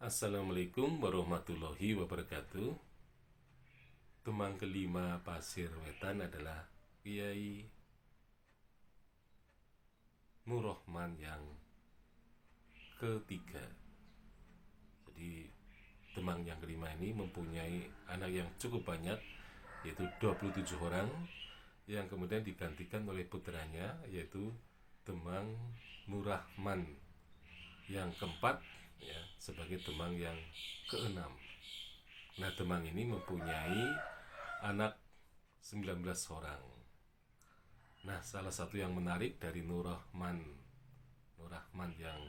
Assalamualaikum warahmatullahi wabarakatuh. Temang kelima Pasir Wetan adalah Kiai Nur Rahman yang ketiga. Jadi temang yang kelima ini mempunyai anak yang cukup banyak, yaitu 27 orang, yang kemudian digantikan oleh putranya, yaitu Temang Nur Rahman yang keempat, ya, sebagai temang yang keenam. Nah, temang ini mempunyai anak 19 orang. Nah, salah satu yang menarik dari Nur Rahman yang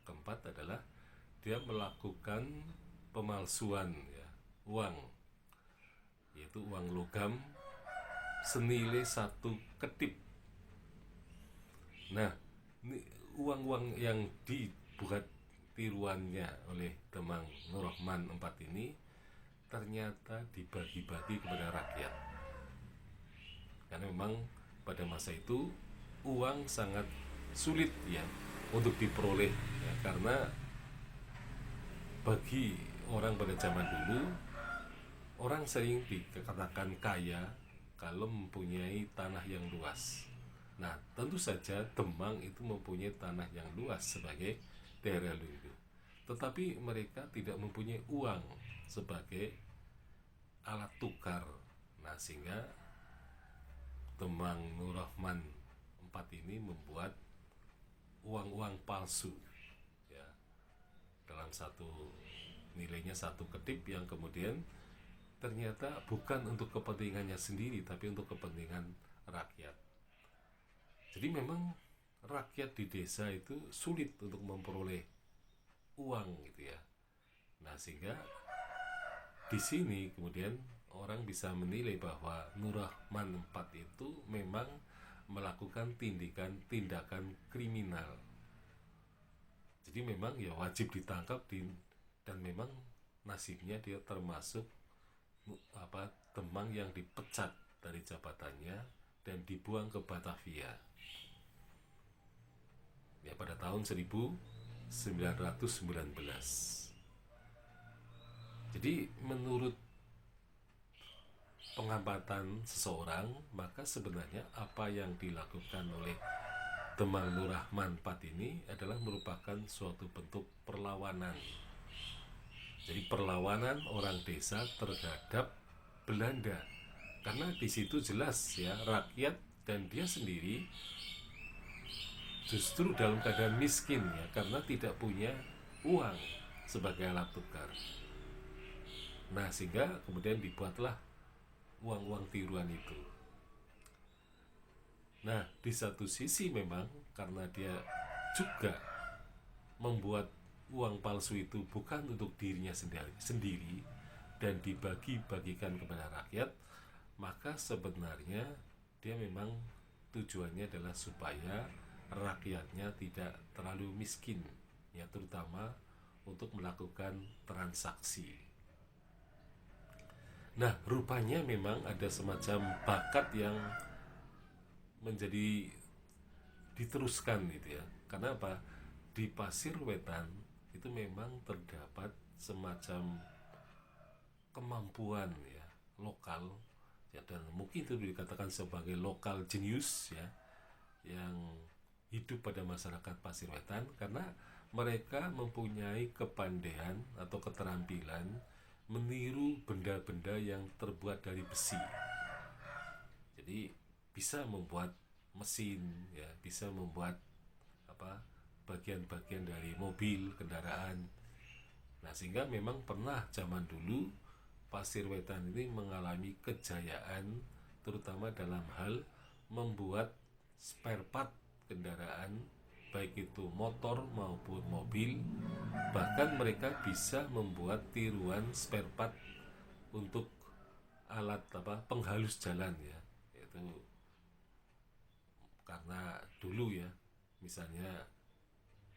keempat adalah dia melakukan pemalsuan, ya, uang, yaitu uang logam senilai 1 ketip. Nah, ini uang-uang yang dibuat tiruannya oleh Temang Nur Rahman 4 ini ternyata dibagi-bagi kepada rakyat. Karena memang pada masa itu uang sangat sulit, ya, untuk diperoleh, ya, karena bagi orang pada zaman dulu, orang sering dikatakan kaya kalau mempunyai tanah yang luas. Nah, tentu saja Demang itu mempunyai tanah yang luas sebagai daerah lindung. Tetapi mereka tidak mempunyai uang sebagai alat tukar. Nah, sehingga Temang Nur Rahman 4 ini membuat uang-uang palsu, ya, dalam nilainya 1 ketip, yang kemudian ternyata bukan untuk kepentingannya sendiri, tapi untuk kepentingan rakyat. Jadi memang rakyat di desa itu sulit untuk memperoleh uang, gitu ya. Nah, sehingga di sini kemudian orang bisa menilai bahwa Nur Rahman 4 itu memang melakukan tindakan kriminal. Jadi memang ya wajib ditangkap, dan memang nasibnya dia termasuk Temang yang dipecat dari jabatannya dan dibuang ke Batavia, ya, pada tahun 1919. Jadi menurut pengamatan seseorang, maka sebenarnya apa yang dilakukan oleh Temang Nur Rahman 4 ini adalah merupakan suatu bentuk perlawanan. Jadi perlawanan orang desa terhadap Belanda, karena di situ jelas, ya, rakyat dan dia sendiri justru dalam keadaan miskin, ya, karena tidak punya uang sebagai alat tukar. Nah, sehingga kemudian dibuatlah uang-uang tiruan itu. Nah, di satu sisi memang karena dia juga membuat uang palsu itu bukan untuk dirinya sendiri dan dibagi-bagikan kepada rakyat, maka sebenarnya dia memang tujuannya adalah supaya rakyatnya tidak terlalu miskin, ya, terutama untuk melakukan transaksi. Nah, rupanya memang ada semacam bakat yang menjadi diteruskan, gitu ya. Karena apa? Di Pasir Wetan itu memang terdapat semacam kemampuan, ya, lokal, ya, dan mungkin itu dikatakan sebagai lokal genius, ya, yang hidup pada masyarakat Pasir Wetan, karena mereka mempunyai kepandaian atau keterampilan meniru benda-benda yang terbuat dari besi. Jadi bisa membuat mesin, ya, bisa membuat bagian-bagian dari mobil, kendaraan. Nah, sehingga memang pernah zaman dulu Pasir Wetan ini mengalami kejayaan, terutama dalam hal membuat spare part kendaraan, baik itu motor maupun mobil. Bahkan mereka bisa membuat tiruan spare part untuk alat penghalus jalan, ya, yaitu karena dulu, ya, misalnya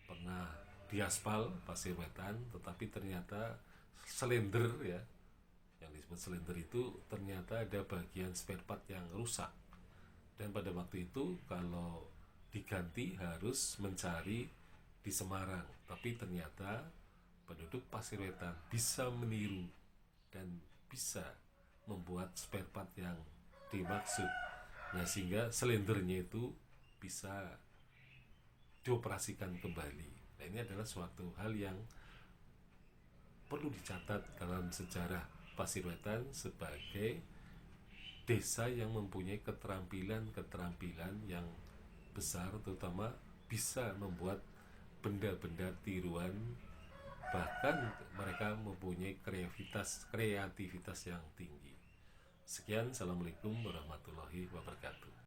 pernah diaspal Pasir Wetan, tetapi ternyata silinder, ya, yang disebut silinder itu ternyata ada bagian spare part yang rusak, dan pada waktu itu kalau diganti harus mencari di Semarang, tapi ternyata penduduk Pasir Wetan bisa meniru dan bisa membuat spare part yang dimaksud. Nah, sehingga selendernya itu bisa dioperasikan kembali. Nah, ini adalah suatu hal yang perlu dicatat dalam sejarah Pasir Wetan sebagai desa yang mempunyai keterampilan yang besar, terutama bisa membuat benda-benda tiruan, bahkan mereka mempunyai kreativitas yang tinggi. Sekian, assalamualaikum warahmatullahi wabarakatuh.